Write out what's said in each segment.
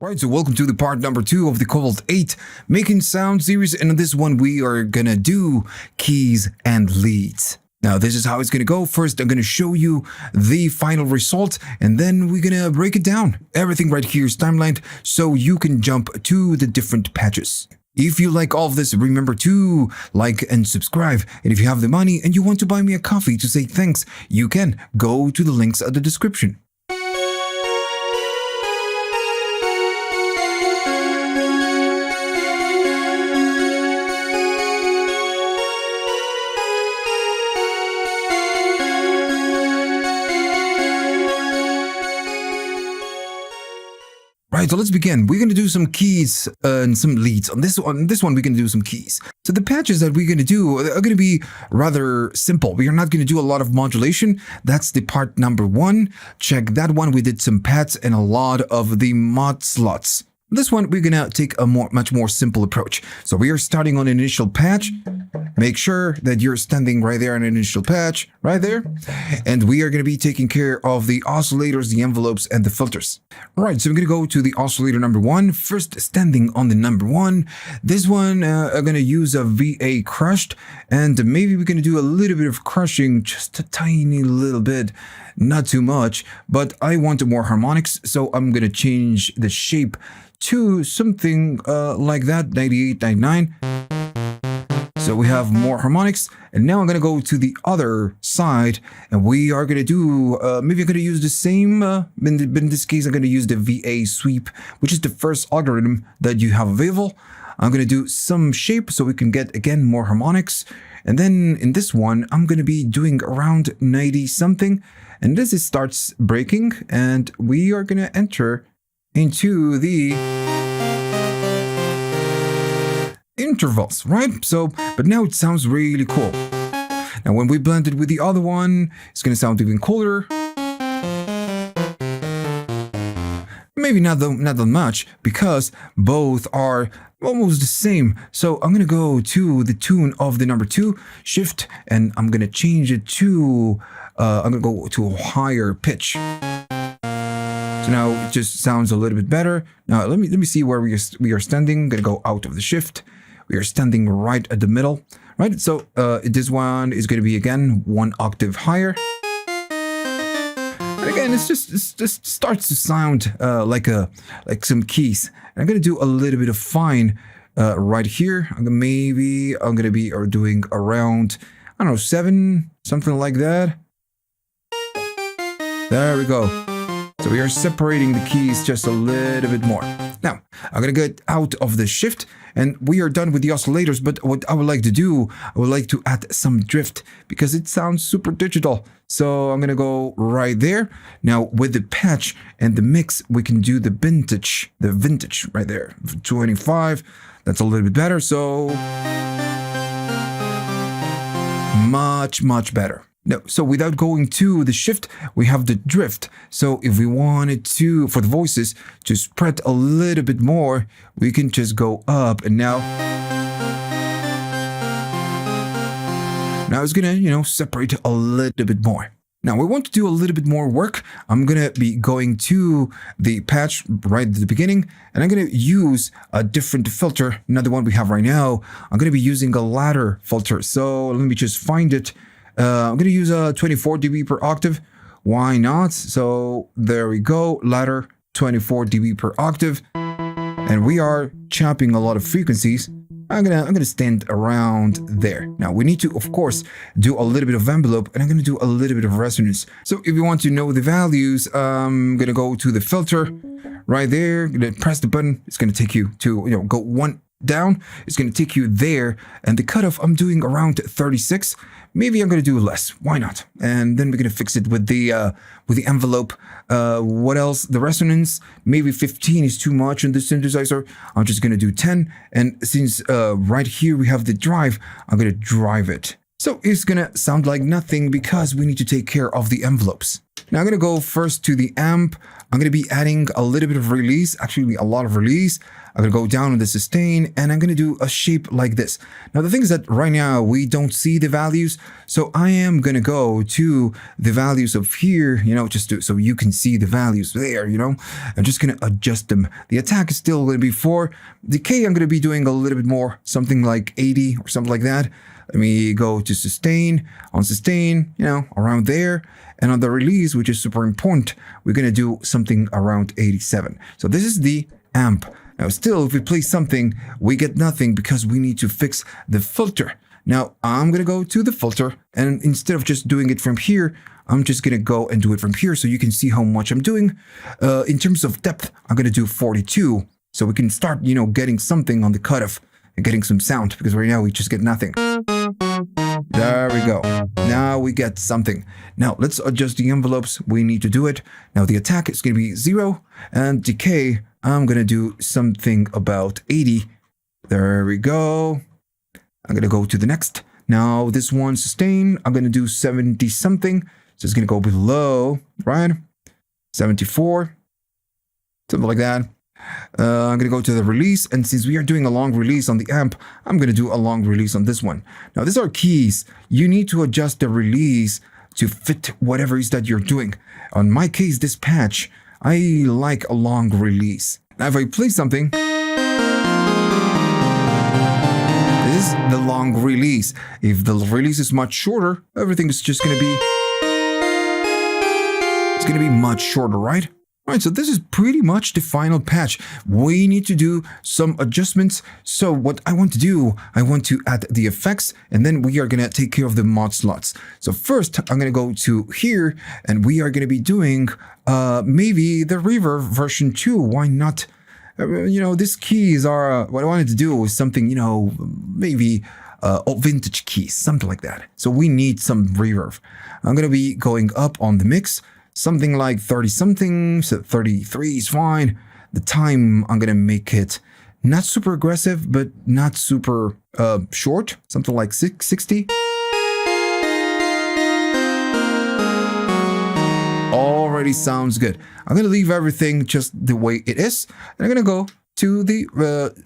Right, so welcome to the part number 2 of the Cobalt 8 Making Sound series, and in this one we are gonna do keys and leads. Now this is how it's gonna go. First I'm gonna show you the final result, and then we're gonna break it down. Everything right here is timelined, so you can jump to the different patches. If you like all of this, remember to like and subscribe. And if you have the money and you want to buy me a coffee to say thanks, you can go to the links at the description. Right, so let's begin. We're going to do some keys and some leads. On this one, we're going to do some keys. So the patches that we're going to do are going to be rather simple. We are not going to do a lot of modulation. That's the part number 1. Check that one. We did some pads and a lot of the mod slots. This one, we're going to take a much more simple approach. So we are starting on an initial patch. Make sure that you're standing right there on an initial patch, right there. And we are going to be taking care of the oscillators, the envelopes, and the filters. All right, so we're going to go to the oscillator number 1. First, standing on the number 1. This one, I'm going to use a VA crushed. And maybe we're going to do a little bit of crushing, just a tiny little bit. Not too much, but I want more harmonics. So I'm going to change the shape to something like that, 98, 99. So we have more harmonics, and now I'm going to go to the other side, and we are going to do, maybe I'm going to use the same, in this case I'm going to use the VA sweep, which is the first algorithm that you have available. I'm going to do some shape so we can get, again, more harmonics. And then in this one, I'm going to be doing around 90 something, and this starts breaking, and we are going to enter into the intervals, right? So, but now it sounds really cool. Now, when we blend it with the other one, it's going to sound even cooler. Maybe not that much, because both are almost the same. So I'm going to go to the tune of the number 2, shift, and I'm going to change it to, I'm going to go to a higher pitch. So now it just sounds a little bit better. Now let me see where we are standing. I'm gonna go out of the shift. We are standing right at the middle, right? So this one is gonna be again 1 octave higher. And again, it just starts to sound like some keys. And I'm gonna do a little bit of fine right here. I'm gonna be doing around, I don't know, 7, something like that. There we go. So we are separating the keys just a little bit more. Now, I'm going to get out of the shift, and we are done with the oscillators. But what I would like to do, I would like to add some drift, because it sounds super digital. So I'm going to go right there. Now, with the patch and the mix, we can do the vintage right there. 25, that's a little bit better. So much better. No, so without going to the shift, we have the drift. So if we wanted to, for the voices, to spread a little bit more, we can just go up, and now it's gonna, separate a little bit more. Now we want to do a little bit more work. I'm gonna be going to the patch right at the beginning, and I'm gonna use a different filter, not the one we have right now. I'm gonna be using a ladder filter. So let me just find it. I'm going to use a 24 dB per octave. Why not? So there we go. Ladder 24 dB per octave. And we are chopping a lot of frequencies. I'm gonna stand around there. Now we need to, of course, do a little bit of envelope, and I'm gonna do a little bit of resonance. So if you want to know the values, I'm gonna go to the filter right there. I'm gonna press the button. It's gonna take you to, go 1 down. It's going to take you there, and the cutoff I'm doing around 36. Maybe I'm going to do less. Why not? And then we're going to fix it with the envelope. What else? The resonance. Maybe 15 is too much in the synthesizer. I'm just going to do 10. And since right here we have the drive, I'm going to drive it. So it's going to sound like nothing, because we need to take care of the envelopes. Now I'm going to go first to the amp. I'm going to be adding a little bit of release, actually a lot of release. I'm going to go down on the sustain, and I'm going to do a shape like this. Now, the thing is that right now we don't see the values. So I am going to go to the values of here, so you can see the values there, I'm just going to adjust them. The attack is still going to be 4. Decay, I'm going to be doing a little bit more, something like 80 or something like that. Let me go to sustain, on sustain, around there. And on the release, which is super important, we're going to do something around 87. So this is the amp. Now still, if we play something, we get nothing because we need to fix the filter. Now I'm going to go to the filter, and instead of just doing it from here, I'm just going to go and do it from here so you can see how much I'm doing. In terms of depth, I'm going to do 42. So we can start, getting something on the cutoff and getting some sound, because right now we just get nothing. There we go. Now we get something. Now let's adjust the envelopes. We need to do it. Now the attack is going to be 0, and decay, I'm going to do something about 80. There we go. I'm going to go to the next. Now this one, sustain, I'm going to do 70 something. So it's going to go below, right? 74, something like that. I'm going to go to the release, and since we are doing a long release on the amp, I'm going to do a long release on this one. Now, these are keys. You need to adjust the release to fit whatever it is that you're doing. On my case, this patch, I like a long release. Now, if I play something, this is the long release. If the release is much shorter, everything is just going to be, it's going to be much shorter, right? Alright, so this is pretty much the final patch. We need to do some adjustments. So what I want to do, I want to add the effects, and then we are going to take care of the mod slots. So first, I'm going to go to here, and we are going to be doing maybe the reverb version 2. Why not? These keys are, what I wanted to do was something, maybe vintage keys, something like that. So we need some reverb. I'm going to be going up on the mix. Something like 30 something, so 33 is fine. The time, I'm going to make it not super aggressive, but not super short. Something like 60. Already sounds good. I'm going to leave everything just the way it is. And I'm going to go to the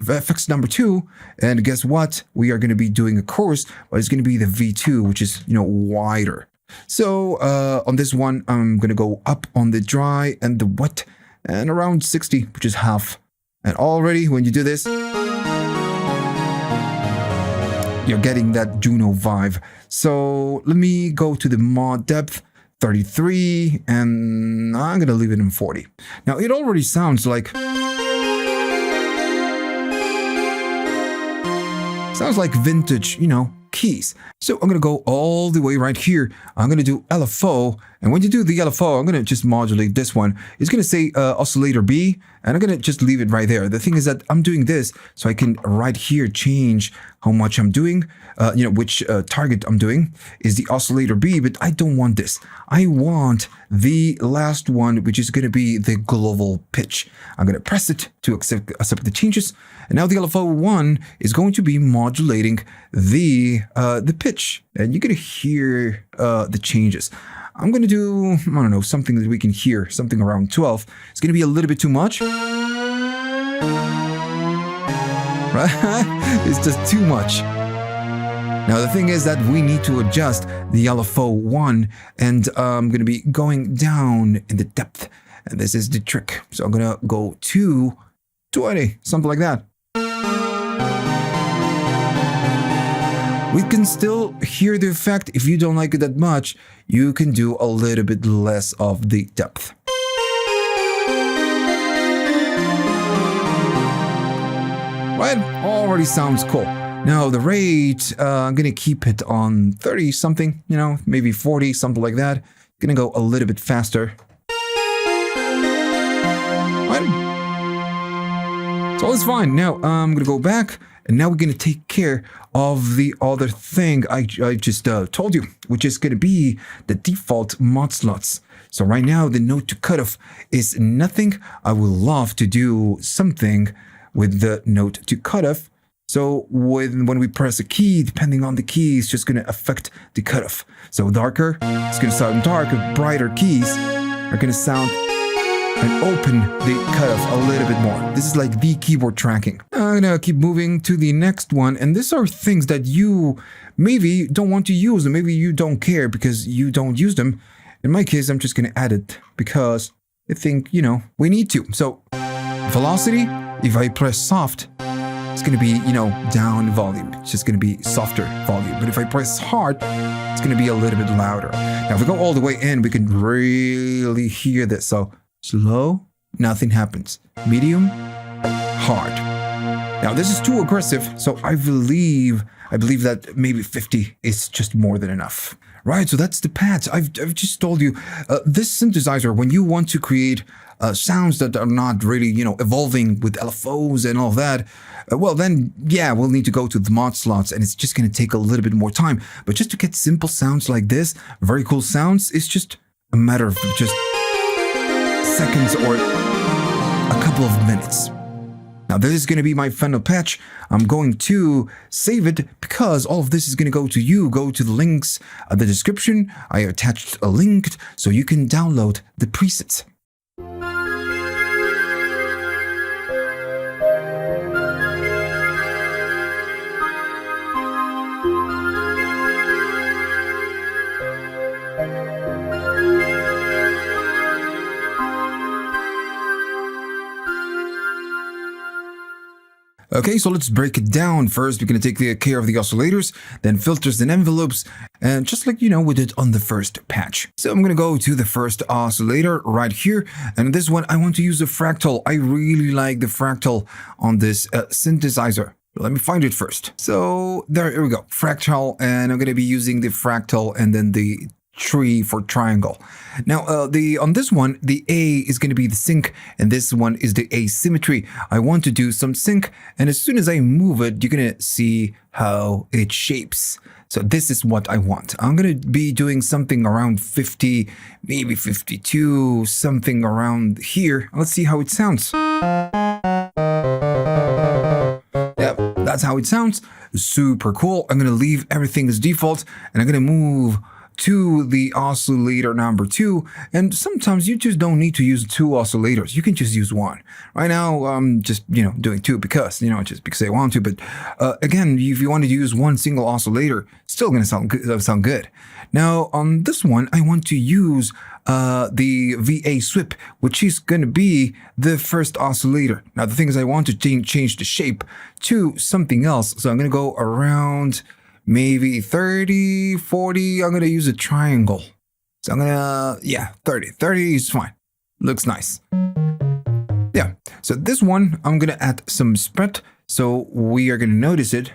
FX number 2. And guess what? We are going to be doing a chorus, but it's going to be the V2, which is, wider. So on this one, I'm going to go up on the dry and the wet and around 60, which is half. And already when you do this, you're getting that Juno vibe. So let me go to the mod depth, 33, and I'm going to leave it in 40. Now it already sounds like vintage, keys. So I'm going to go all the way right here. I'm going to do LFO. And when you do the LFO, I'm going to just modulate this one. It's going to say oscillator B, and I'm going to just leave it right there. The thing is that I'm doing this so I can right here change how much I'm doing, which target I'm doing is the oscillator B, but I don't want this. I want the last one, which is going to be the global pitch. I'm going to press it to accept the changes. And now the LFO 1 is going to be modulating the pitch, and you're going to hear the changes. I'm going to do, I don't know, something that we can hear, something around 12. It's going to be a little bit too much. Right? It's just too much. Now, the thing is that we need to adjust the LFO 1, and I'm going to be going down in the depth. And this is the trick. So I'm going to go to 20, something like that. We can still hear the effect. If you don't like it that much, you can do a little bit less of the depth. Right? Already sounds cool. Now the rate, I'm going to keep it on 30 something, maybe 40, something like that. Going to go a little bit faster. Right? So it's fine. Now I'm going to go back. And now we're going to take care of the other thing I just told you, which is going to be the default mod slots. So right now, the note to cutoff is nothing. I would love to do something with the note to cutoff. So when we press a key, depending on the key, it's just going to affect the cutoff. So darker, it's going to sound dark. Brighter keys are going to sound and open the cutoff a little bit more. This is like the keyboard tracking. I'm gonna keep moving to the next one, and these are things that you maybe don't want to use, and maybe you don't care because you don't use them. In my case, I'm just gonna add it because I think, we need to. So, velocity, if I press soft, it's gonna be, down volume. It's just gonna be softer volume. But if I press hard, it's gonna be a little bit louder. Now, if we go all the way in, we can really hear this. So, slow, nothing happens. Medium, hard. Now, this is too aggressive, so I believe that maybe 50 is just more than enough. Right, so that's the patch. I've just told you, this synthesizer, when you want to create sounds that are not really, evolving with LFOs and all that, well then, yeah, we'll need to go to the mod slots, and it's just going to take a little bit more time. But just to get simple sounds like this, very cool sounds, it's just a matter of just seconds or a couple of minutes. Now, this is going to be my final patch. I'm going to save it because all of this is going to go to you. Go to the links in the description. I attached a link so you can download the presets. Okay, so let's break it down. First, we're going to take care of the oscillators, then filters and envelopes, and just like, we did on the first patch. So I'm going to go to the first oscillator right here, and this one, I want to use a fractal. I really like the fractal on this synthesizer. Let me find it first. So here we go, fractal, and I'm going to be using the fractal and then the tree for triangle. Now, on this one, the A is going to be the sync, and this one is the asymmetry. I want to do some sync, and as soon as I move it, you're going to see how it shapes. So this is what I want. I'm going to be doing something around 50, maybe 52, something around here. Let's see how it sounds. Yeah, that's how it sounds. Super cool. I'm going to leave everything as default, and I'm going to move to the oscillator number 2, and sometimes you just don't need to use 2 oscillators. You can just use 1. Right now, I'm just, doing 2 because, just because I want to, but again, if you want to use 1 single oscillator, still going to sound good. Now, on this one, I want to use the VA SWIP, which is going to be the first oscillator. Now, the thing is, I want to change the shape to something else, so I'm going to go around maybe 30, 40, I'm going to use a triangle. So I'm going to, 30. 30 is fine. Looks nice. Yeah, so this one, I'm going to add some spread, so we are going to notice it.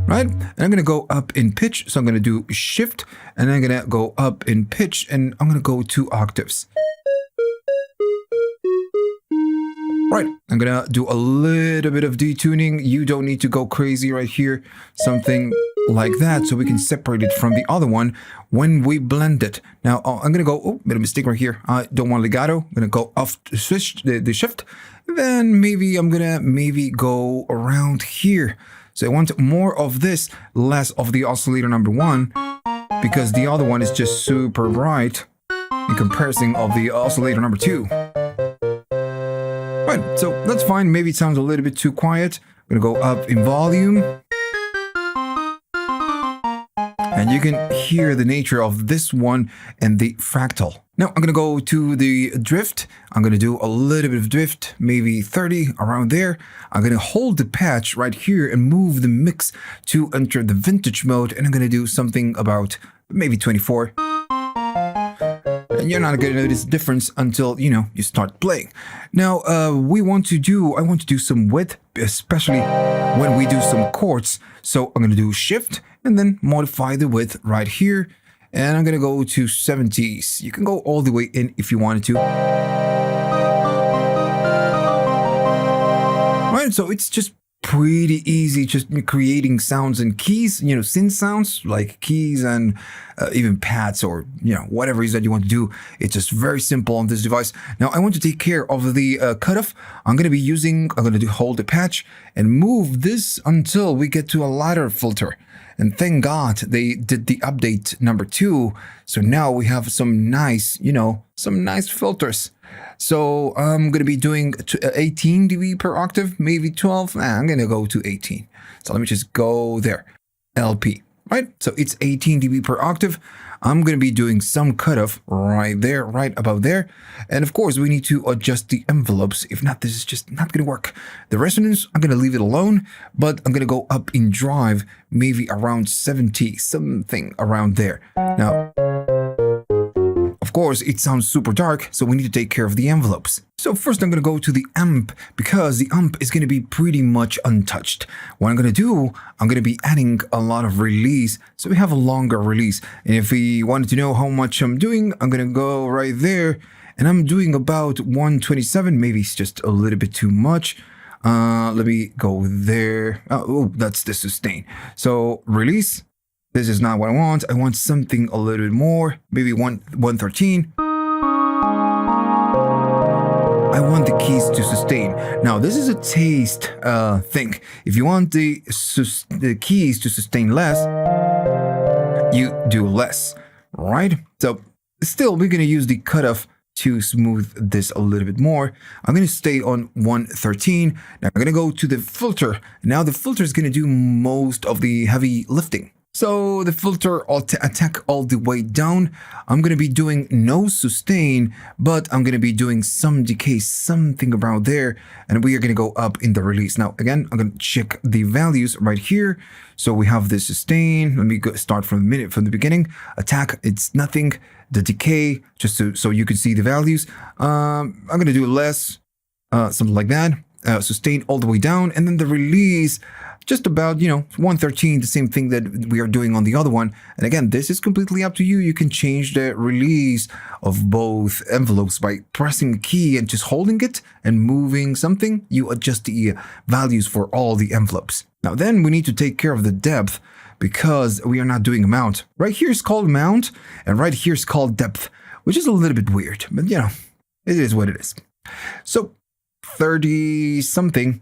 Right? And I'm going to go up in pitch, so I'm going to do shift, and I'm going to go up in pitch, and I'm going to go 2 octaves. Right, I'm gonna do a little bit of detuning. You don't need to go crazy right here. Something like that, so we can separate it from the other one when we blend it. Now, I'm gonna go, oh, made a mistake right here. I don't want legato. I'm gonna go off the switch, the shift. Then maybe I'm gonna go around here. So I want more of this, less of the oscillator number 1, because the other one is just super bright in comparison of the oscillator number 2. Right, so that's fine. Maybe it sounds a little bit too quiet. I'm gonna go up in volume. And you can hear the nature of this one and the fractal. Now I'm gonna go to the drift. I'm gonna do a little bit of drift, maybe 30, around there. I'm gonna hold the patch right here and move the mix to enter the vintage mode. And I'm gonna do something about maybe 24. And you're not going to notice the difference until, you start playing. Now, I want to do some width, especially when we do some chords. So I'm going to do shift and then modify the width right here. And I'm going to go to 70s. You can go all the way in if you wanted to. Right, so it's just pretty easy, just creating sounds and keys, synth sounds like keys and even pads or, whatever it is that you want to do. It's just very simple on this device. Now, I want to take care of the cutoff. I'm going to hold the patch and move this until we get to a ladder filter. And thank God they did the update number 2. So now we have some nice, some nice filters. So I'm going to be doing 18 dB per octave, maybe 12. I'm going to go to 18. So let me just go there. LP, right? So it's 18 dB per octave. I'm going to be doing some cutoff right there, right about there. And of course, we need to adjust the envelopes. If not, this is just not going to work. The resonance, I'm going to leave it alone, but I'm going to go up in drive, maybe around 70, something around there. Now, of course, it sounds super dark, so we need to take care of the envelopes. So first I'm going to go to the amp, because the amp is going to be pretty much untouched. What I'm going to do, I'm going to be adding a lot of release, so we have a longer release. And if we wanted to know how much I'm doing, I'm going to go right there, and I'm doing about 127, maybe it's just a little bit too much. Let me go there. Oh, that's the sustain. So release. This is not what I want. I want something a little bit more, maybe 113. I want the keys to sustain. Now, this is a taste thing. If you want the keys to sustain less, you do less, right? So still, we're going to use the cutoff to smooth this a little bit more. I'm going to stay on 113. Now, I'm going to go to the filter. Now, the filter is going to do most of the heavy lifting. So the filter attack all the way down. I'm going to be doing no sustain, but I'm going to be doing some decay, something around there. And we are going to go up in the release. Now, again, I'm going to check the values right here. So we have the sustain. Let me start from the beginning. Attack, it's nothing. The decay, just so you can see the values. I'm going to do less, something like that. Sustain all the way down. And then the release, just about, 113, the same thing that we are doing on the other one. And again, this is completely up to you. You can change the release of both envelopes by pressing a key and just holding it and moving something. You adjust the values for all the envelopes. Now then we need to take care of the depth, because we are not doing a mount. Right here is called mount, and right here is called depth, which is a little bit weird, but it is what it is. So 30 something.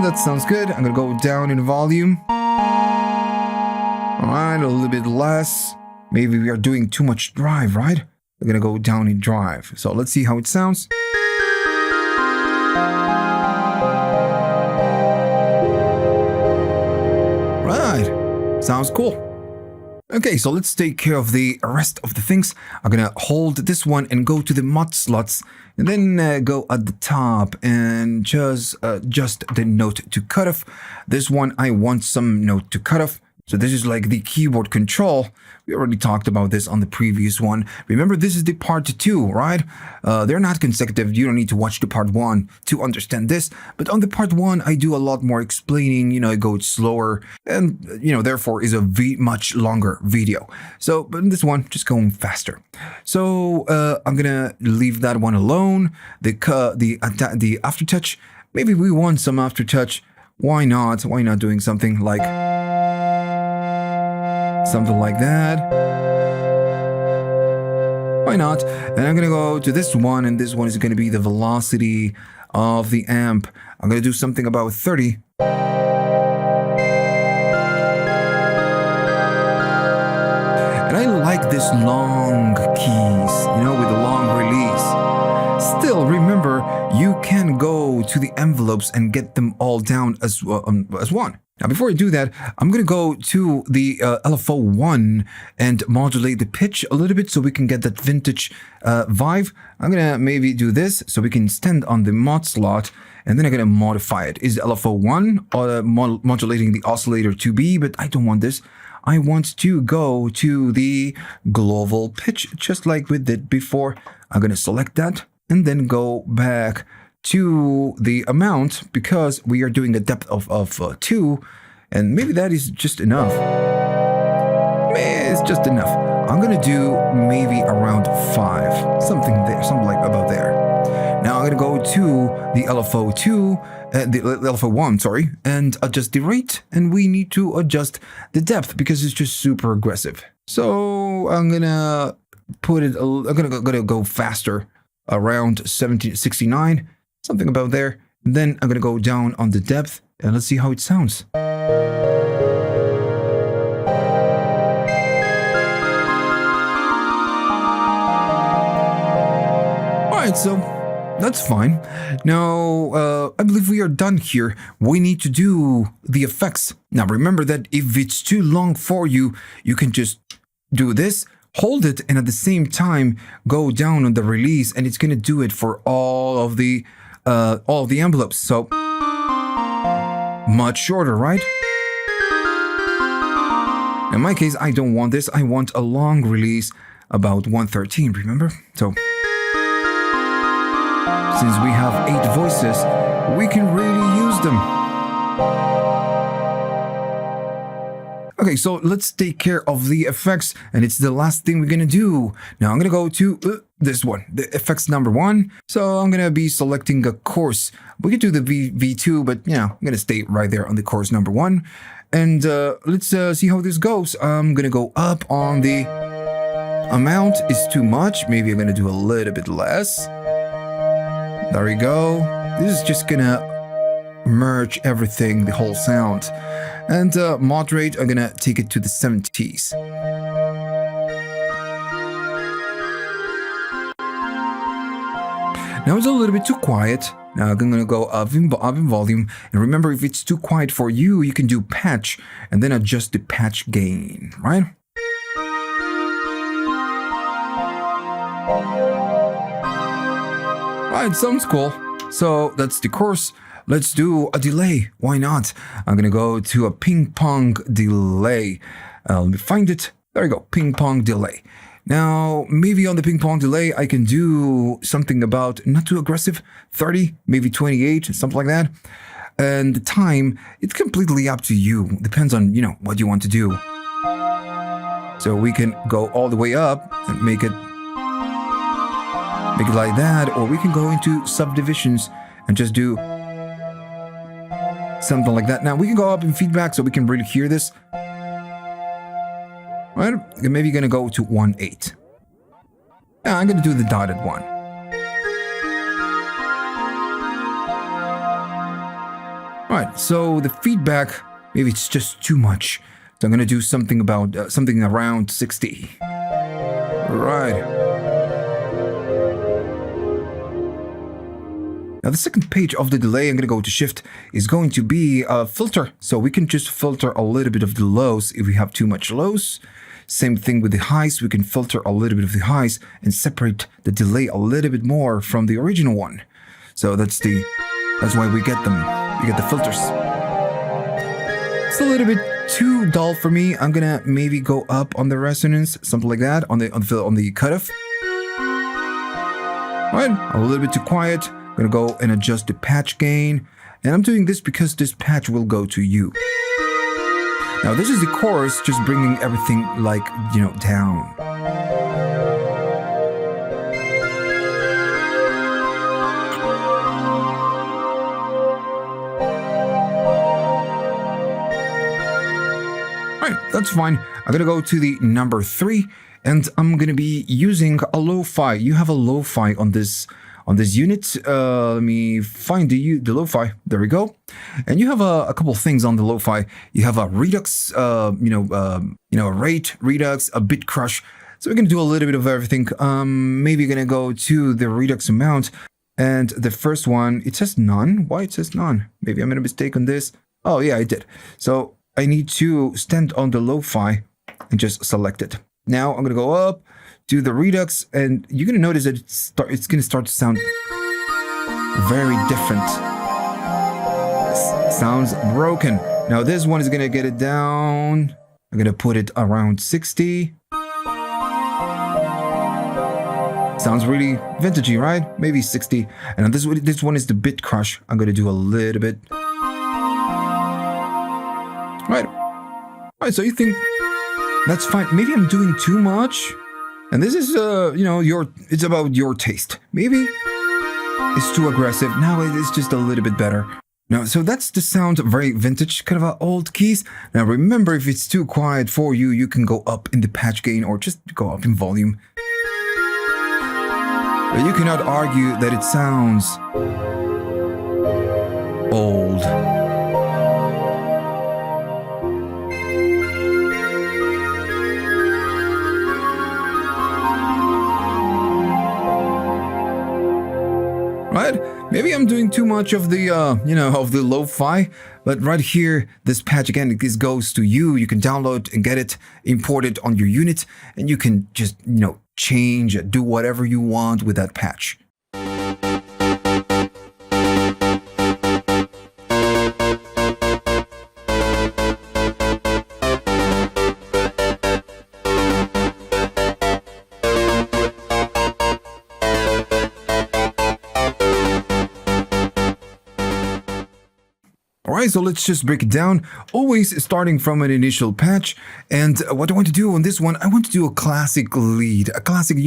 That sounds good. I'm going to go down in volume. All right, a little bit less. Maybe we are doing too much drive, right? We're going to go down in drive. So let's see how it sounds. Right. Sounds cool. Okay, so let's take care of the rest of the things. I'm going to hold this one and go to the mod slots, and then go at the top and just adjust the note to cutoff. This one, I want some note to cutoff. So this is like the keyboard control. We already talked about this on the previous one. Remember, this is the part 2, right? They're not consecutive. You don't need to watch the part 1 to understand this. But on the part 1, I do a lot more explaining. I go slower, and therefore is a much longer video. So, but in this one, just going faster. So I'm gonna leave that one alone. The aftertouch. Maybe we want some aftertouch. Why not? Why not doing something like that? Why not? And I'm gonna go to this one, and this one is gonna be the velocity of the amp. I'm gonna do something about 30. And I like this long keys, with a long release. Still, remember, you can go to the envelopes and get them all down as one. Now, before I do that, I'm going to go to the LFO1 and modulate the pitch a little bit so we can get that vintage vibe. I'm going to maybe do this so we can stand on the mod slot, and then I'm going to modify it. Is LFO1 modulating the oscillator 2B, but I don't want this. I want to go to the global pitch, just like we did before. I'm going to select that and then go back to the amount, because we are doing a depth of 2, and maybe that is just enough. It's just enough. I'm gonna do maybe around 5, something like about there. Now I'm gonna go to the LFO2, the LFO1, sorry, and adjust the rate, and we need to adjust the depth because it's just super aggressive. So I'm gonna put it. I'm gonna go faster, around 69. Something about there. And then I'm going to go down on the depth, and let's see how it sounds. Alright, so that's fine. Now, I believe we are done here. We need to do the effects. Now, remember that if it's too long for you, you can just do this, hold it, and at the same time, go down on the release, and it's going to do it for all of the envelopes. So, much shorter, right? In my case, I don't want this. I want a long release, about 113, remember? So, since we have 8 voices, we can really use them. Okay, so let's take care of the effects, and it's the last thing we're gonna do. Now I'm gonna go to this one, the effects number 1. So I'm gonna be selecting a course. We could do the V2, but yeah, I'm gonna stay right there on the course number 1. And let's see how this goes. I'm gonna go up on the amount. Is too much. Maybe I'm gonna do a little bit less. There we go. This is just gonna merge everything, the whole sound. And moderate, I'm gonna take it to the 70s. Now it's a little bit too quiet. Now I'm gonna go up in volume. And remember, if it's too quiet for you, you can do patch and then adjust the patch gain, right? Alright, sounds cool. So that's the course. Let's do a delay. Why not? I'm gonna go to a ping pong delay. Let me find it. There we go. Ping pong delay. Now, maybe on the ping pong delay, I can do something about not too aggressive, 30, maybe 28, something like that. And the time, it's completely up to you. Depends on, what you want to do. So we can go all the way up and make it like that, or we can go into subdivisions and just do something like that. Now we can go up in feedback so we can really hear this. Right? Maybe gonna go to 1/8. Yeah, I'm gonna do the dotted one. Right. So the feedback, maybe it's just too much. So I'm gonna do something about something around 60. Right. Now the second page of the delay, I'm going to go to shift, is going to be a filter. So we can just filter a little bit of the lows if we have too much lows. Same thing with the highs, we can filter a little bit of the highs and separate the delay a little bit more from the original one. So that's why we get them. We get the filters. It's a little bit too dull for me. I'm going to maybe go up on the resonance, something like that, on the cutoff. Right, a little bit too quiet. I'm gonna go and adjust the patch gain, and I'm doing this because this patch will go to you. Now this is the chorus, just bringing everything down. Alright, that's fine. I'm gonna go to the number 3, and I'm gonna be using a lo-fi. You have a lo-fi on this unit. Let me find the lo-fi. There we go. And you have a couple things on the lo-fi. You have a redux, a rate, redux, a bit crush. So we're gonna do a little bit of everything. Maybe gonna go to the redux amount, and the first one, it says none. Why it says none? Maybe I made a mistake on this. Oh yeah, I did. So I need to stand on the lo-fi and just select it. Now I'm gonna go up, do the redux, and you're gonna notice that it's gonna start to sound very different. It sounds broken. Now this one is gonna get it down. I'm gonna put it around 60. Sounds really vintagey, right? Maybe 60. And this one is the bit crush. I'm gonna do a little bit. Right. Alright, so you think that's fine. Maybe I'm doing too much. And this is, it's about your taste. Maybe it's too aggressive. Now it's just a little bit better. Now, so that's the sound, very vintage, kind of old keys. Now remember, if it's too quiet for you, you can go up in the patch gain or just go up in volume. But you cannot argue that it sounds old. right? Maybe I'm doing too much of the, of the lo-fi, but right here, this patch, again, this goes to you. You can download and get it imported on your unit, and you can just, change, do whatever you want with that patch. Alright, so let's just break it down, always starting from an initial patch. And what I want to do on this one, I want to do a classic lead, a classic,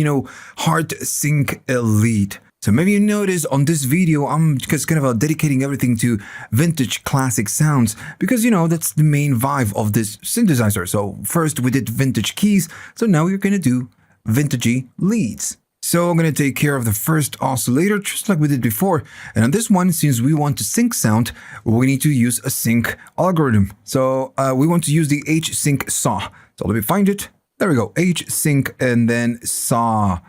hard sync lead. So maybe you notice on this video, I'm just kind of dedicating everything to vintage classic sounds because, that's the main vibe of this synthesizer. So first we did vintage keys, so now we're going to do vintagey leads. So I'm going to take care of the first oscillator just like we did before. And on this one, since we want to sync sound, we need to use a sync algorithm. So we want to use the H-sync saw. So let me find it. There we go. H-sync and then saw.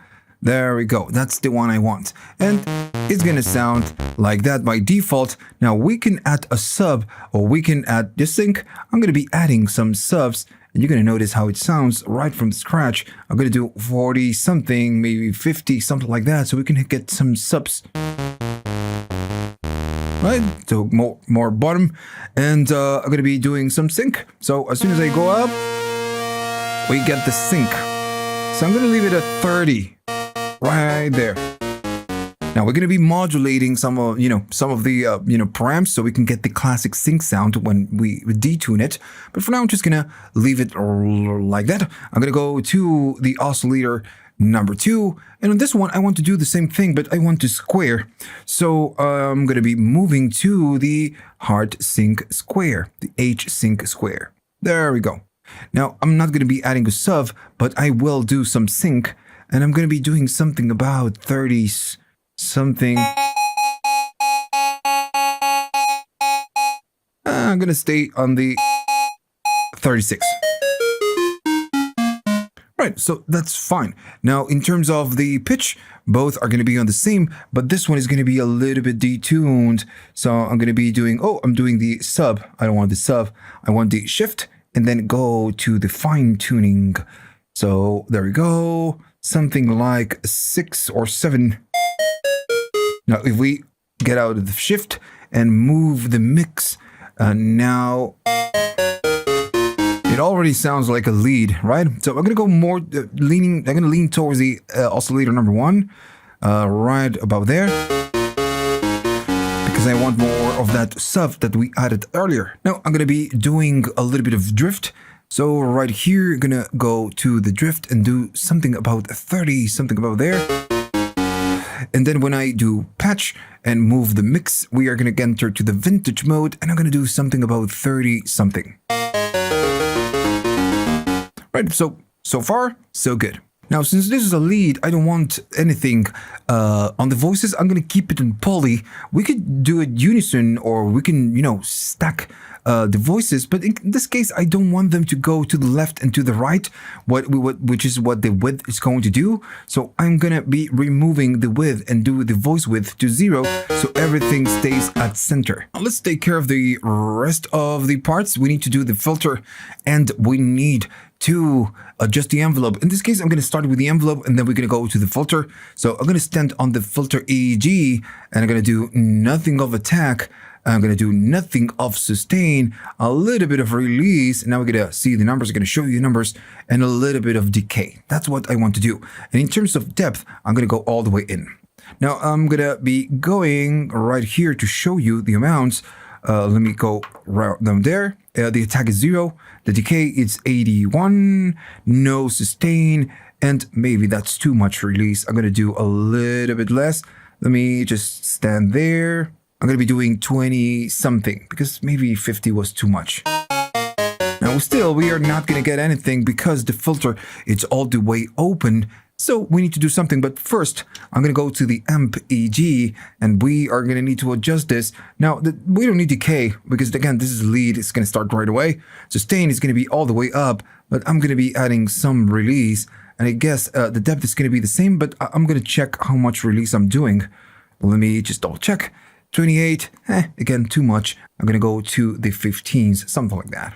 There we go. That's the one I want. And it's going to sound like that by default. Now we can add a sub or we can add the sync. I'm going to be adding some subs. And you're going to notice how it sounds right from scratch. I'm going to do 40 something, maybe 50, something like that. So we can get some subs. Right? So more bottom. And I'm going to be doing some sync. So as soon as I go up, we get the sync. So I'm going to leave it at 30. Right there. Now we're going to be modulating some of the preamps so we can get the classic sync sound when we detune it. But for now, I'm just going to leave it like that. I'm going to go to the oscillator number 2. And on this one, I want to do the same thing, but I want to square. So I'm going to be moving to the hard sync square, the H sync square. There we go. Now I'm not going to be adding a sub, but I will do some sync. And I'm going to be doing something about 30s. Something. I'm gonna stay on the 36. Right, so that's fine. Now, in terms of the pitch, both are gonna be on the same, but this one is gonna be a little bit detuned. So I'm gonna be doing, I'm doing the sub. I don't want the sub. I want the shift and then go to the fine tuning. So there we go. Something like 6 or 7. Now, if we get out of the shift and move the mix, now it already sounds like a lead, right? So I'm going to go more I'm going to lean towards the oscillator number 1, right about there, because I want more of that sub that we added earlier. Now, I'm going to be doing a little bit of drift. So right here, you're going to go to the drift and do something about 30, something about there. And then when I do patch and move the mix, we are going to enter to the vintage mode and I'm going to do something about 30 something. Right, so far, so good. Now, since this is a lead, I don't want anything on the voices. I'm going to keep it in poly. We could do it unison or we can, stack the voices. But in this case, I don't want them to go to the left and to the right, which is what the width is going to do. So I'm going to be removing the width and do the voice width to 0 so everything stays at center. Now, let's take care of the rest of the parts. We need to do the filter and we need to adjust the envelope. In this case, I'm going to start with the envelope and then we're going to go to the filter. So I'm going to stand on the filter EG and I'm going to do nothing of attack. I'm going to do nothing of sustain, a little bit of release. Now we're going to see the numbers. I'm going to show you the numbers and a little bit of decay. That's what I want to do. And in terms of depth, I'm going to go all the way in. Now I'm going to be going right here to show you the amounts. Let me go right down there. The attack is 0. The decay is 81. No sustain. And maybe that's too much release. I'm going to do a little bit less. Let me just stand there. I'm going to be doing 20 something because maybe 50 was too much. Now still, we are not going to get anything because the filter is all the way open. So we need to do something, but first I'm going to go to the amp EG and we are going to need to adjust this. Now we don't need decay because again, this is lead. It's going to start right away. Sustain is going to be all the way up, but I'm going to be adding some release and I guess the depth is going to be the same, but I'm going to check how much release I'm doing. Let me just double check. 28, again, too much. I'm gonna go to the 15s, something like that.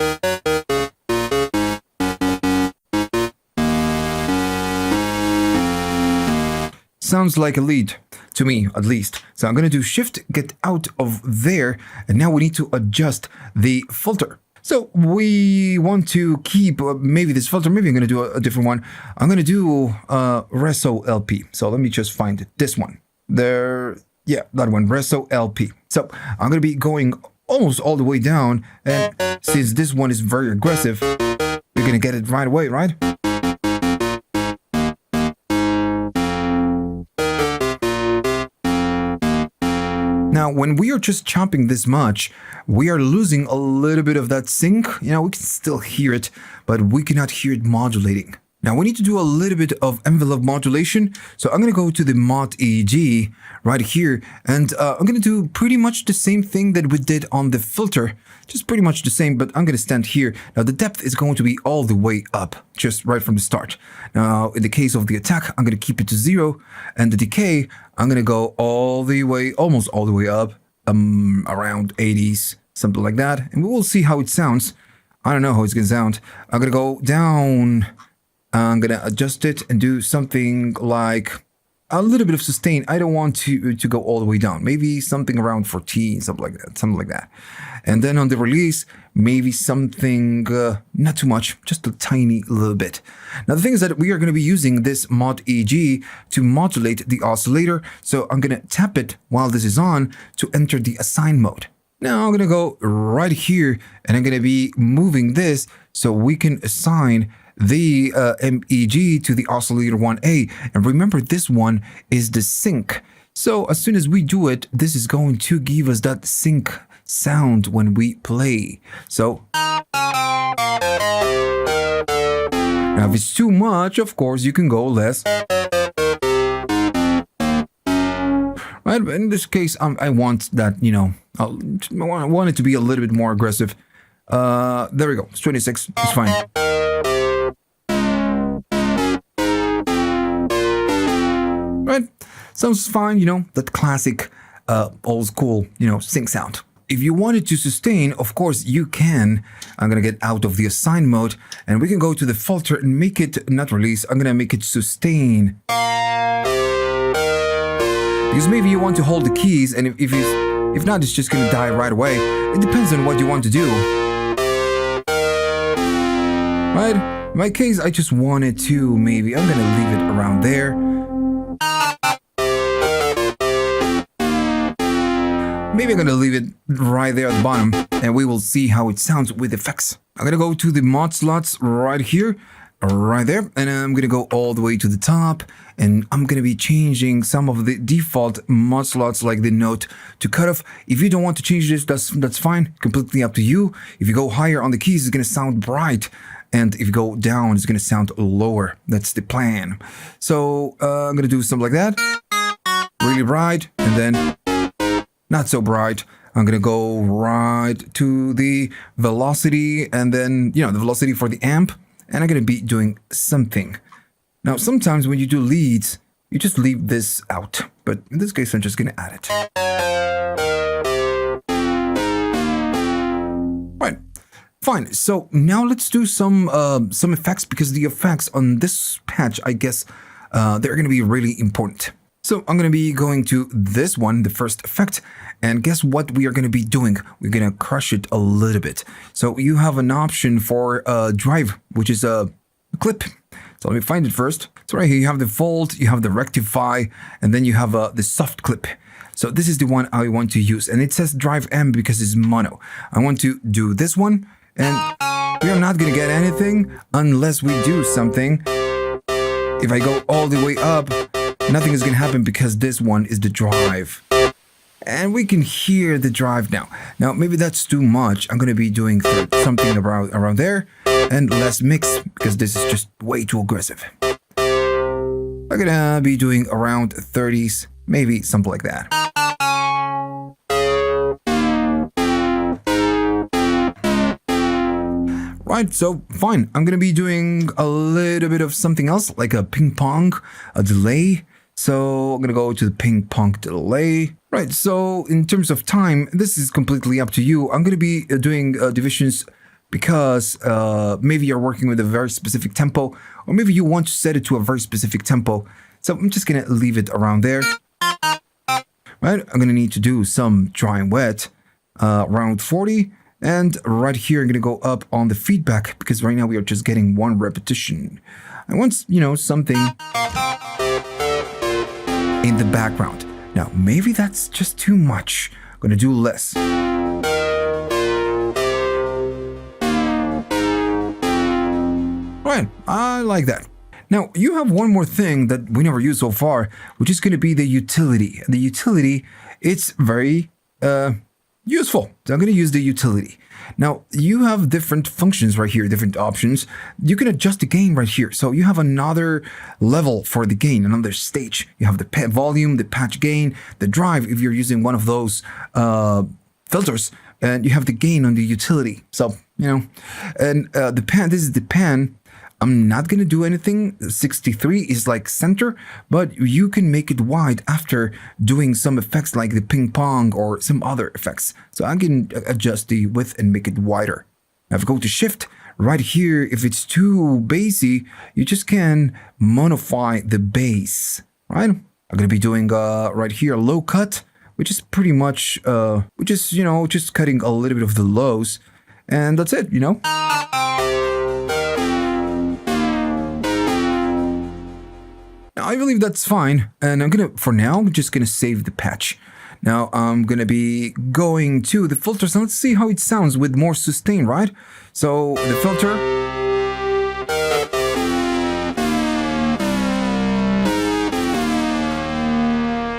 Sounds like a lead to me, at least. So I'm gonna do Shift, get out of there, and now we need to adjust the filter. So we want to keep maybe this filter, maybe I'm gonna do a different one. I'm gonna do Reso LP. So let me just find it. This one. There, yeah, that one, Reso LP. So I'm gonna be going almost all the way down, and since this one is very aggressive, you're gonna get it right away, right? Now, when we are just chopping this much, we are losing a little bit of that sync. You know, we can still hear it, but we cannot hear it modulating. Now, we need to do a little bit of envelope modulation. So I'm going to go to the Mod EG right here, and I'm going to do pretty much the same thing that we did on the filter, just pretty much the same, but I'm going to stand here. Now, the depth is going to be all the way up, just right from the start. Now, in the case of the attack, I'm going to keep it to 0, and the decay, I'm going to go all the way, almost all the way up, around 80s, something like that, and we will see how it sounds. I don't know how it's going to sound. I'm going to go down. I'm going to adjust it and do something like a little bit of sustain. I don't want to go all the way down. Maybe something around 14, something like that. And then on the release, maybe something not too much, just a tiny little bit. Now, the thing is that we are going to be using this Mod EG to modulate the oscillator. So I'm going to tap it while this is on to enter the assign mode. Now I'm going to go right here, and I'm going to be moving this so we can assign the MEG to the oscillator 1A. And remember, this one is the sync. So as soon as we do it, this is going to give us that sync sound when we play. So now if it's too much, of course, you can go less. Right, but in this case, I want that, you know, I want it to be a little bit more aggressive. There we go. It's 26. It's fine. Right? Sounds fine, you know, that classic old school, you know, sync sound. If you wanted to sustain, of course you can. I'm gonna get out of the assign mode, and we can go to the filter and make it not release. I'm gonna make it sustain. Because maybe you want to hold the keys, and if not, it's just gonna die right away. It depends on what you want to do. Right? In my case, I just wanted to, maybe, I'm gonna leave it around there. Maybe I'm gonna leave it right there at the bottom, and we will see how it sounds with effects. I'm gonna go to the mod slots right here, right there, and I'm gonna go all the way to the top, and I'm gonna be changing some of the default mod slots like the note to cutoff. If you don't want to change this, that's fine, completely up to you. If you go higher on the keys, it's gonna sound bright, and if you go down, it's gonna sound lower. That's the plan. So I'm gonna do something like that, really bright, and then not so bright. I'm gonna go right to the velocity, and then, you know, the velocity for the amp, and I'm gonna be doing something. Now, sometimes when you do leads, you just leave this out, but in this case, I'm just gonna add it. Right, fine. So now let's do some effects, because the effects on this patch, I guess, they're gonna be really important. So I'm going to be going to this one, the first effect, and guess what we are going to be doing? We're going to crush it a little bit. So you have an option for drive, which is a clip. So let me find it first. So right here you have the fold, you have the rectify, and then you have the soft clip. So this is the one I want to use, and it says drive M because it's mono. I want to do this one, and we are not going to get anything unless we do something. If I go all the way up, nothing is going to happen because this one is the drive. And we can hear the drive now. Now, maybe that's too much. I'm going to be doing something around there, and less mix, because this is just way too aggressive. I'm going to be doing around 30s, maybe something like that. Right, so fine. I'm going to be doing a little bit of something else, like a ping pong, a delay. So I'm gonna go to the ping pong delay. Right, so in terms of time, this is completely up to you. I'm gonna be doing divisions because maybe you're working with a very specific tempo, or maybe you want to set it to a very specific tempo. So I'm just gonna leave it around there. Right, I'm gonna need to do some dry and wet around 40. And right here, I'm gonna go up on the feedback because right now we are just getting one repetition. I want, something in the background. Now, maybe that's just too much. I'm gonna do less. Right, I like that. Now, you have one more thing that we never used so far, which is gonna be the utility. The utility, it's very useful. So I'm going to use the utility. Now, you have different functions right here, different options. You can adjust the gain right here. So you have another level for the gain, another stage. You have the volume, the patch gain, the drive if you're using one of those filters, and you have the gain on the utility. So, and the pan, this is the pan. I'm not going to do anything. 63 is like center, but you can make it wide after doing some effects like the ping pong or some other effects. So I can adjust the width and make it wider. Now if I go to shift, right here, if it's too bassy, you just can monofy the bass, right? I'm going to be doing right here low cut, which is pretty much, just cutting a little bit of the lows. And that's it, I believe that's fine, and for now, I'm just gonna save the patch. Now, I'm gonna be going to the filters, and let's see how it sounds with more sustain, right? So, the filter.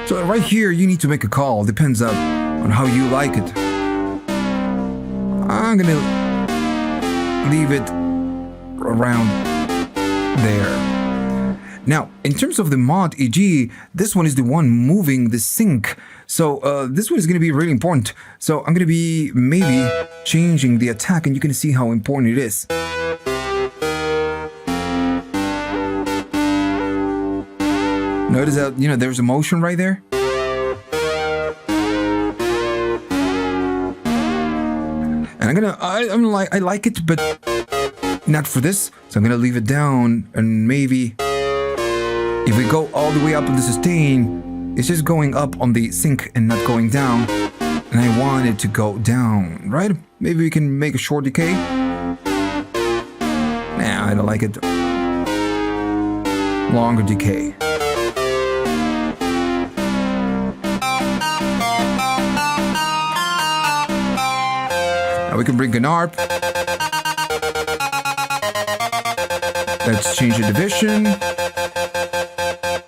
So, right here, you need to make a call. Depends on how you like it. I'm gonna leave it around there. Now, in terms of the mod EG, this one is the one moving the sync. So this one is going to be really important. So I'm going to be maybe changing the attack, and you can see how important it is. Notice that, there's a motion right there. And I like it, but not for this. So I'm going to leave it down, and maybe if we go all the way up on the sustain, it's just going up on the sync and not going down. And I want it to go down, right? Maybe we can make a short decay. Nah, I don't like it. Longer decay. Now we can bring an ARP. Let's change the division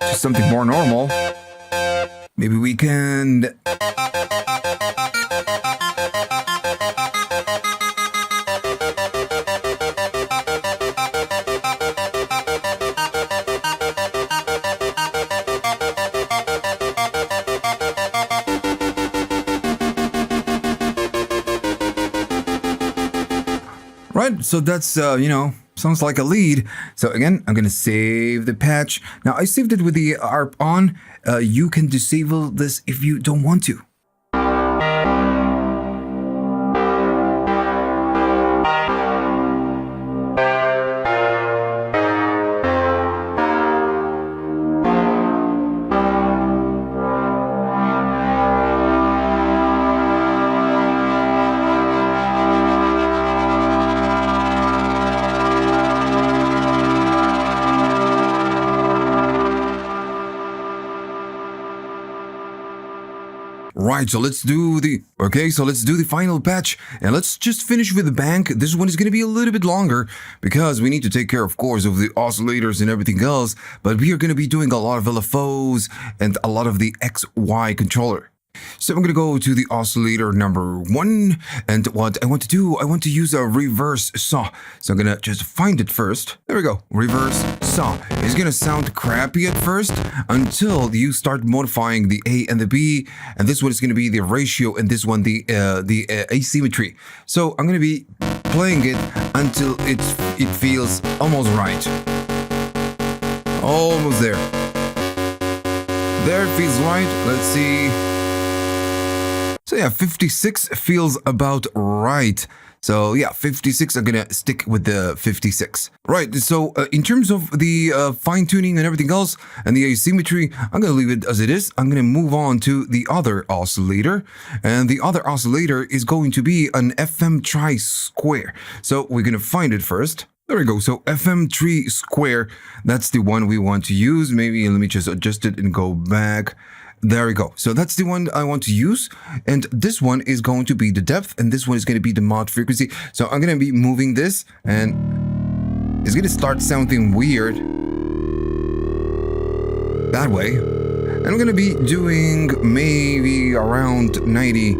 to something more normal. Maybe we can... Right, so that's, sounds like a lead. So again, I'm going to save the patch. Now, I saved it with the ARP on. You can disable this if you don't want to. Right, so let's do the final patch, and let's just finish with the bank. This one is going to be a little bit longer because we need to take care, of course, of the oscillators and everything else, but we are going to be doing a lot of LFOs and a lot of the XY controller. So I'm going to go to the oscillator number 1, and what I want to do, I want to use a reverse saw. So I'm going to just find it first. There we go, reverse saw. It's going to sound crappy at first until you start modifying the A and the B, and this one is going to be the ratio, and this one the asymmetry. So I'm going to be playing it until it feels almost right. Almost there. There feels right. Let's see. So yeah, 56 feels about right. So yeah, 56, I'm gonna stick with the 56. Right, so in terms of the fine tuning and everything else and the asymmetry, I'm gonna leave it as it is. I'm gonna move on to the other oscillator. And the other oscillator is going to be an FM tri square. So we're gonna find it first. There we go. So FM tri square, that's the one we want to use. Maybe let me just adjust it and go back. There we go. So that's the one I want to use. And this one is going to be the depth. And this one is going to be the mod frequency. So I'm going to be moving this. And it's going to start sounding weird. That way. And I'm going to be doing maybe around 90,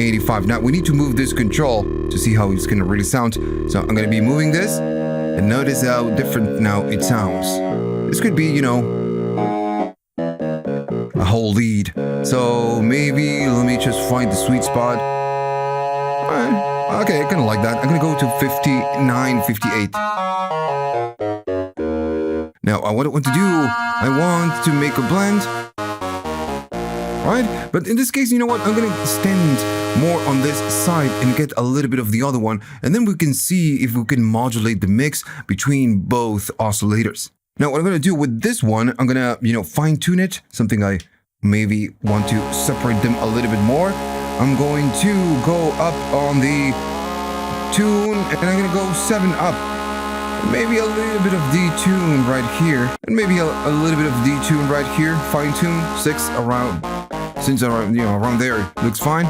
85. Now we need to move this control to see how it's going to really sound. So I'm going to be moving this. And notice how different now it sounds. This could be, you know, a whole lead. So maybe let me just find the sweet spot. Okay, I kind of like that. I'm gonna go to 59, 58. Now, what I want to do, I want to make a blend. Right? But in this case, you know what? I'm gonna stand more on this side and get a little bit of the other one. And then we can see if we can modulate the mix between both oscillators. Now, what I'm going to do with this one, I'm going to, you know, fine tune it. Something I maybe want to separate them a little bit more. I'm going to go up on the tune and I'm going to go 7 up. Maybe a little bit of detune right here. And maybe a little bit of detune right here. Fine tune 6 around. Since around, you know, around there it looks fine.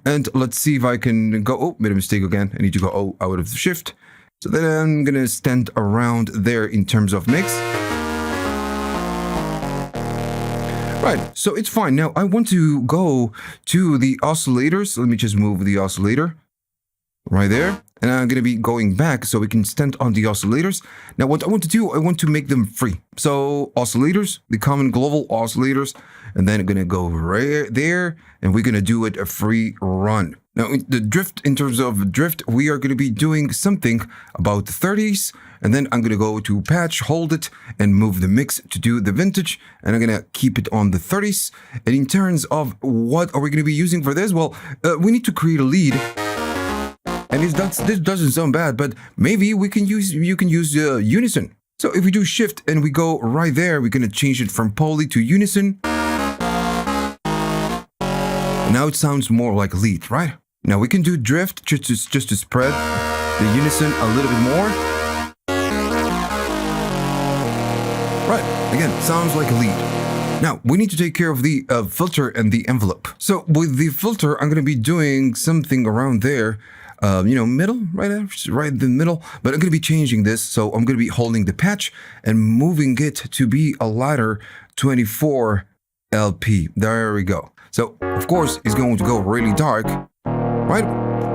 And let's see if I can go. Oh, made a mistake again. I need to go out of the shift. So then I'm gonna stand around there in terms of mix. Right, so it's fine. Now I want to go to the oscillators. Let me just move the oscillator right there. And I'm gonna be going back so we can stand on the oscillators. Now what I want to do, I want to make them free. So oscillators, the common global oscillators, and then I'm gonna go right there and we're gonna do it a free run. Now, the drift, in terms of drift, we are going to be doing something about the 30s. And then I'm going to go to patch, hold it, and move the mix to do the vintage. And I'm going to keep it on the 30s. And in terms of what are we going to be using for this? Well, we need to create a lead. And this doesn't sound bad, but maybe you can use unison. So if we do shift and we go right there, we're going to change it from poly to unison. And now it sounds more like a lead, right? Now we can do drift just to spread the unison a little bit more. Right, again, sounds like a lead. Now we need to take care of the filter and the envelope. So with the filter, I'm going to be doing something around there. You know, middle, right in the middle. But I'm going to be changing this. So I'm going to be holding the patch and moving it to be a lighter 24 LP. There we go. So, of course, it's going to go really dark, right?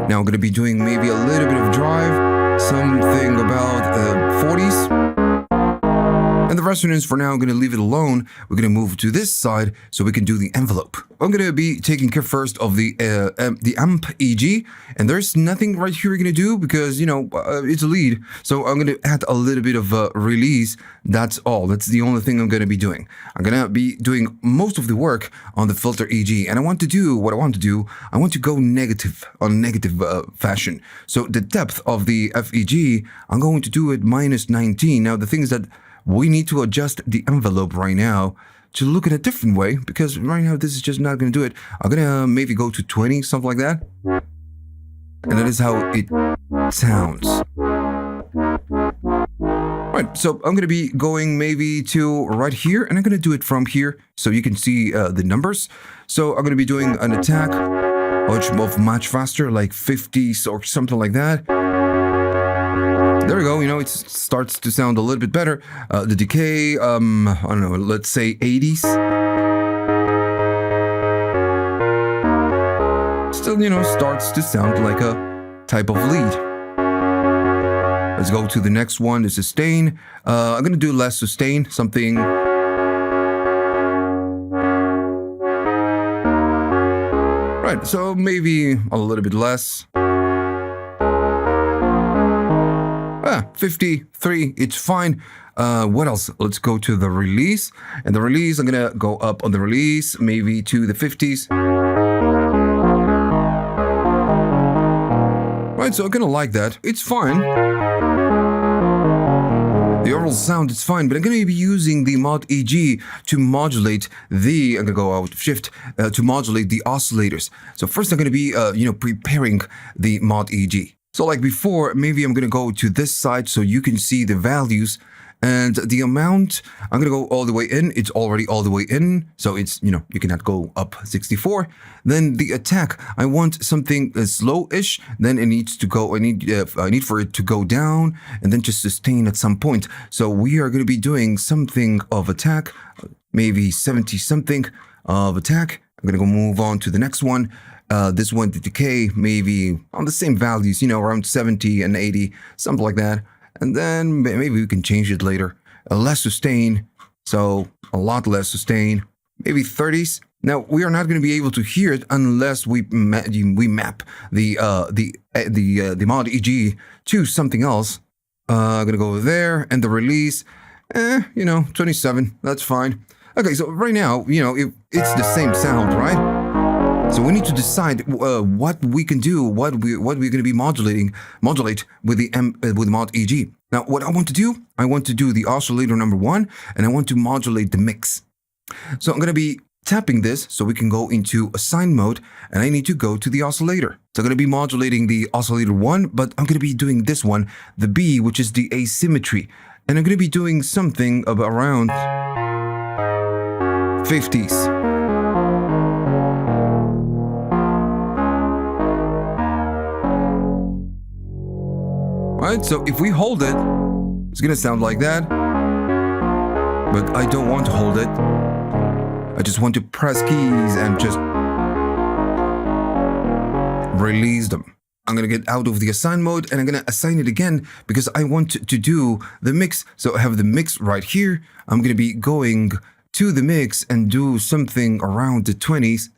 Now I'm going to be doing maybe a little bit of drive, something about 40s. And the resonance for now, I'm going to leave it alone. We're going to move to this side so we can do the envelope. I'm going to be taking care first of the amp EG. And there's nothing right here we're going to do because, you know, it's a lead. So I'm going to add a little bit of release. That's all. That's the only thing I'm going to be doing. I'm going to be doing most of the work on the filter EG. And I want to do what I want to do. I want to go negative on negative fashion. So the depth of the FEG, I'm going to do it minus 19. Now, the thing is that we need to adjust the envelope right now to look at a different way because right now this is just not going to do it. I'm going to maybe go to 20, something like that. And that is how it sounds. Right, so I'm going to be going maybe to right here and I'm going to do it from here so you can see the numbers. So I'm going to be doing an attack, which will much faster, like 50s or something like that. There we go, you know, it starts to sound a little bit better. The decay, I don't know, let's say 80s. Still, you know, starts to sound like a type of lead. Let's go to the next one, the sustain. I'm going to do less sustain, something... Right, so maybe a little bit less. 53, it's fine. What else? Let's go to the release. And the release, I'm gonna go up on the release, maybe to the 50s. Right, so I'm gonna like that. It's fine. The overall sound is fine, but I'm going to be using the mod EG to modulate the, I'm going to go out of shift, to modulate the oscillators. So first I'm going to be, preparing the mod EG. So like before, maybe I'm going to go to this side so you can see the values and the amount. I'm going to go all the way in. It's already all the way in. So it's, you cannot go up 64. Then the attack, I want something slow-ish. Then it needs to go, I need for it to go down and then just sustain at some point. So we are going to be doing something of attack, maybe 70 something of attack. I'm going to go move on to the next one. This one, the decay, maybe on the same values, around 70 and 80, something like that. And then maybe we can change it later. Less sustain, so a lot less sustain, maybe 30s. Now we are not going to be able to hear it unless we map the mod EG to something else. I'm gonna go there and the release, 27. That's fine. Okay, so right now, it's the same sound, right? So we need to decide what we can do, what we're going to be modulate with the mod EG. Now, what I want to do the oscillator number 1, and I want to modulate the mix. So I'm going to be tapping this so we can go into assign mode, and I need to go to the oscillator. So I'm going to be modulating the oscillator 1, but I'm going to be doing this one, the B, which is the asymmetry, and I'm going to be doing something of around 50s. Right, so if we hold it, it's gonna sound like that, but I don't want to hold it. I just want to press keys and just release them. I'm gonna get out of the assign mode and I'm gonna assign it again because I want to do the mix. So I have the mix right here. I'm gonna be going to the mix and do something around the 20s.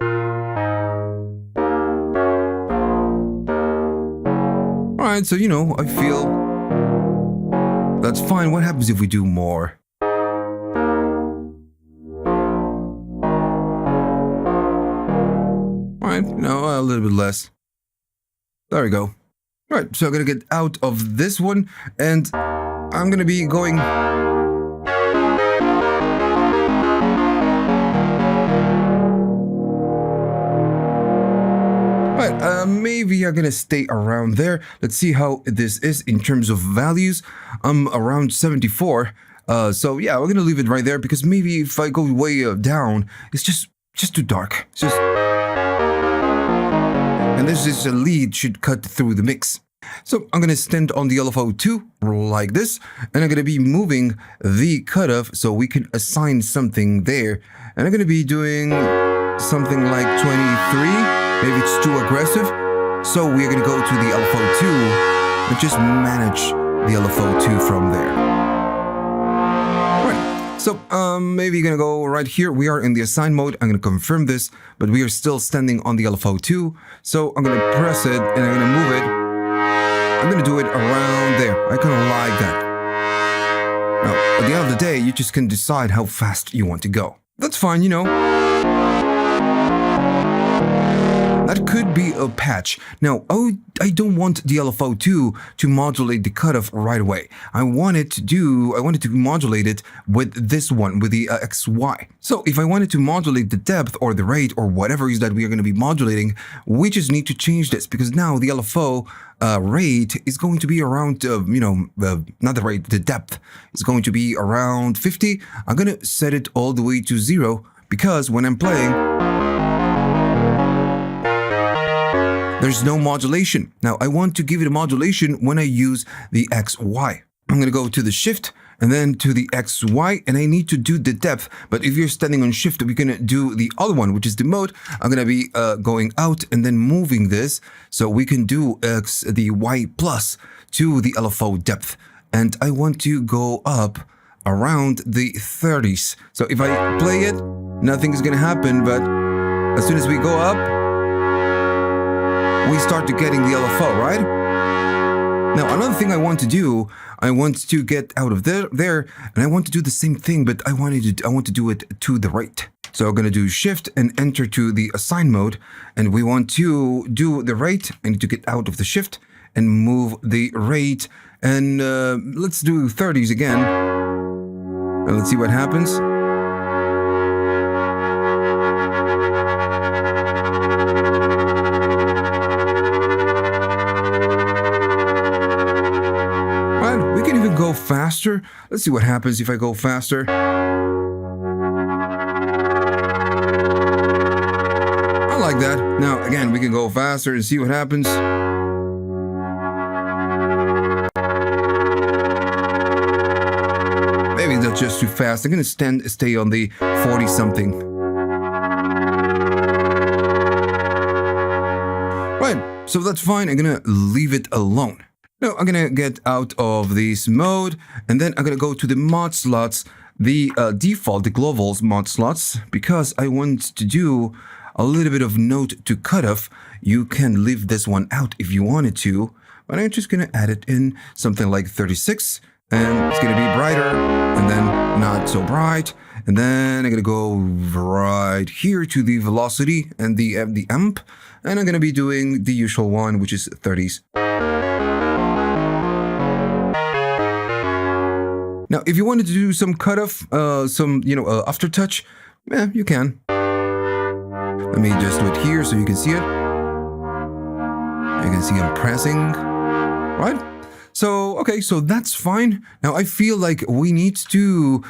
Alright, so I feel that's fine. What happens if we do more? Alright, a little bit less. There we go. Alright, so I'm gonna get out of this one and I'm gonna be going. Maybe I'm gonna stay around there. Let's see how this is in terms of values. I'm around 74. So yeah, we're gonna leave it right there because maybe if I go way down, it's just too dark. It's just, and this is a lead should cut through the mix. So I'm gonna stand on the LFO2 like this, and I'm gonna be moving the cutoff so we can assign something there. And I'm gonna be doing something like 23. Maybe it's too aggressive. So we're gonna go to the LFO2 and just manage the LFO2 from there. Right. So maybe you're gonna go right here. We are in the assign mode. I'm gonna confirm this, but we are still standing on the LFO2. So I'm gonna press it and I'm gonna move it. I'm gonna do it around there. I kind of like that. Now, at the end of the day, you just can decide how fast you want to go. That's fine, That could be a patch. Now, I don't want the LFO2 to modulate the cutoff right away. I wanted to modulate it with this one, with the XY. So if I wanted to modulate the depth or the rate or whatever is that we are going to be modulating, we just need to change this because now the LFO rate is going to be around, not the rate, the depth is going to be around 50. I'm going to set it all the way to 0 because when I'm playing, there's no modulation. Now, I want to give it a modulation when I use the XY. I'm going to go to the shift and then to the XY, and I need to do the depth. But if you're standing on shift, we're going to do the other one, which is the mode. I'm going to be going out and then moving this so we can do the Y plus to the LFO depth. And I want to go up around the 30s. So if I play it, nothing is going to happen. But as soon as we go up, we start to getting the LFO, right? Now, another thing I want to do, I want to get out of there, and I want to do the same thing, but I want to do it to the right. So I'm going to do Shift and enter to the Assign mode, and we want to do the right. I need to get out of the Shift and move the rate, and let's do 30s again. And let's see what happens. We can even go faster. Let's see what happens if I go faster. I like that. Now, again, we can go faster and see what happens. Maybe that's just too fast. I'm going to stay on the 40-something. Right, so that's fine. I'm going to leave it alone. Now, I'm going to get out of this mode, and then I'm going to go to the mod slots, the default, the global mod slots, because I want to do a little bit of note to cutoff. You can leave this one out if you wanted to, but I'm just going to add it in something like 36, and it's going to be brighter, and then not so bright, and then I'm going to go right here to the velocity and the amp, and I'm going to be doing the usual one, which is 30s. Now, if you wanted to do some cutoff, some, aftertouch, yeah, you can. Let me just do it here so you can see it. You can see I'm pressing, right? So, okay, so that's fine. Now, I feel like we need to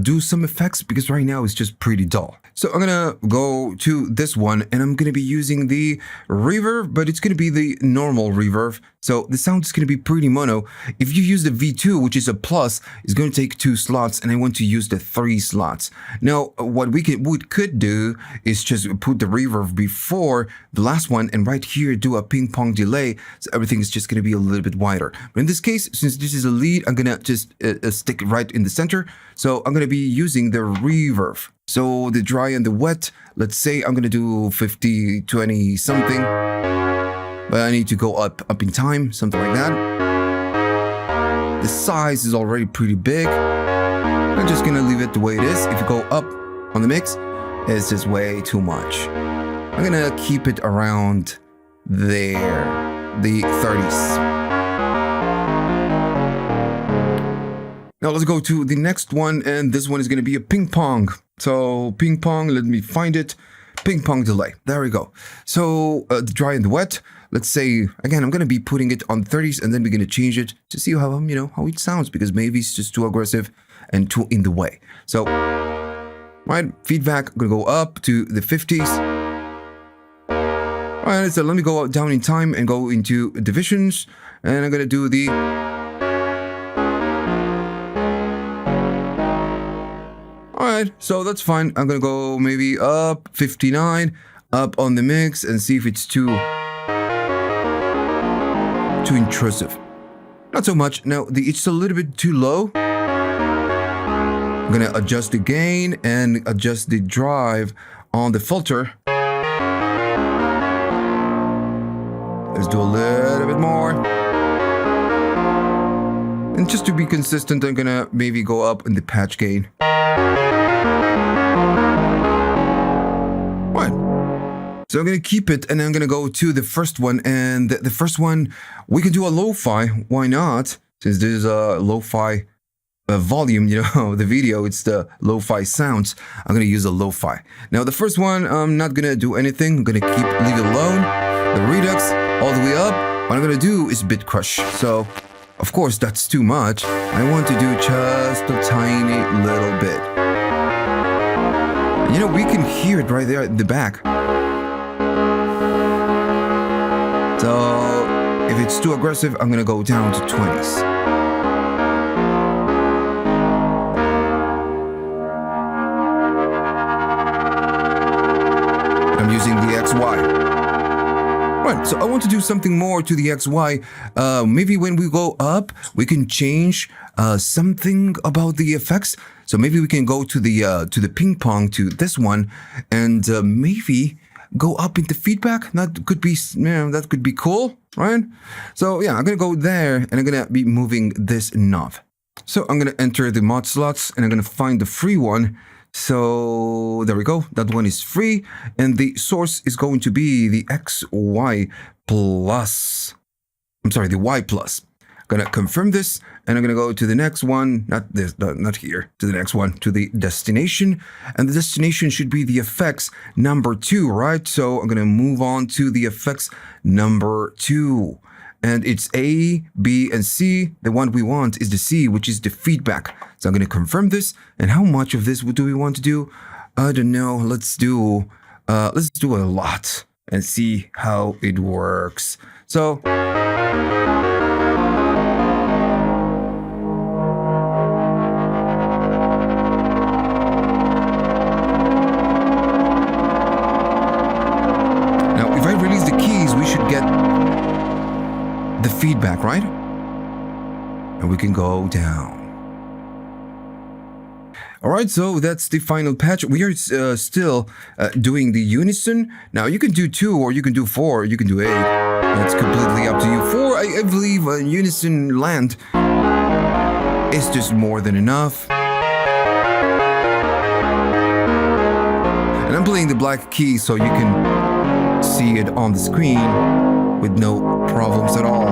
do some effects because right now it's just pretty dull. So I'm going to go to this one and I'm going to be using the reverb, but it's going to be the normal reverb. So the sound is going to be pretty mono. If you use the V2, which is a plus, it's going to take 2 slots and I want to use the 3 slots. Now, what we could do is just put the reverb before the last one and right here do a ping pong delay. So everything is just going to be a little bit wider. But in this case, since this is a lead, I'm going to just stick right in the center. So I'm going to be using the reverb. So the dry and the wet, let's say I'm going to do 50, 20 something. But I need to go up in time, something like that. The size is already pretty big. I'm just going to leave it the way it is. If you go up on the mix, it's just way too much. I'm going to keep it around there, the 30s. Now let's go to the next one, and this one is going to be a ping pong. So ping pong, let me find it. Ping pong delay. There we go. So the dry and the wet. Let's say again, I'm going to be putting it on 30s, and then we're going to change it to see how how it sounds, because maybe it's just too aggressive and too in the way. So right, feedback. I'm going to go up to the 50s. All right, so let me go down in time and go into divisions, and I'm going to do the. Alright, so that's fine. I'm gonna go maybe up 59, up on the mix and see if it's too intrusive. Not so much. Now, it's a little bit too low. I'm gonna adjust the gain and adjust the drive on the filter. Let's do a little bit more. And just to be consistent, I'm gonna maybe go up in the patch gain. What? So I'm gonna keep it, and I'm gonna go to the first one, and the first one we can do a lo-fi. Why not? Since there's a lo-fi volume, the video, it's the lo-fi sounds. I'm gonna use a lo-fi. Now the first one, I'm not gonna do anything. I'm gonna leave it alone. The redux all the way up. What I'm gonna do is bit crush. So of course that's too much. I want to do just a tiny little bit. We can hear it right there at the back. So if it's too aggressive, I'm gonna go down to 20s. I'm using the XY. Right, so I want to do something more to the XY. Maybe when we go up, we can change something about the effects. So maybe we can go to the ping pong, to this one, and maybe go up into feedback. That could be, that could be cool, right? So yeah, I'm gonna go there and I'm gonna be moving this knob. So I'm gonna enter the mod slots and I'm gonna find the free one. So there we go. That one is free, and the source is going to be the XY plus. I'm sorry, the Y plus. I'm gonna confirm this, and I'm gonna go to the next one. Not this, not here. To the next one, to the destination, and the destination should be the effects number 2, right? So I'm gonna move on to the effects number 2. And it's A, B, and C. The one we want is the C, which is the feedback. So I'm going to confirm this. And how much of this do we want to do? I don't know. Let's do a lot and see how it works. So now, if I release the keys, we should get the feedback, right? And we can go down. All right, so that's the final patch. We are still doing the unison. Now you can do 2, or you can do 4, or you can do 8. That's completely up to you. 4, I believe unison land is just more than enough. And I'm playing the black key so you can see it on the screen with no problems at all.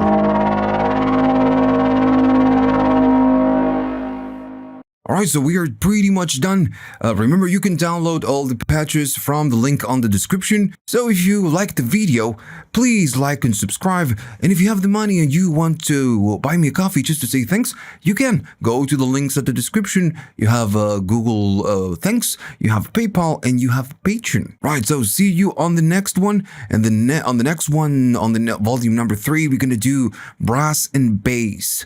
Alright, so we are pretty much done. Remember, you can download all the patches from the link on the description. So if you liked the video, please like and subscribe. And if you have the money and you want to buy me a coffee just to say thanks, you can go to the links at the description. You have Google Thanks, you have PayPal, and you have Patreon. Right, so see you on the next one. And on the next one, on the volume number 3, we're going to do brass and bass.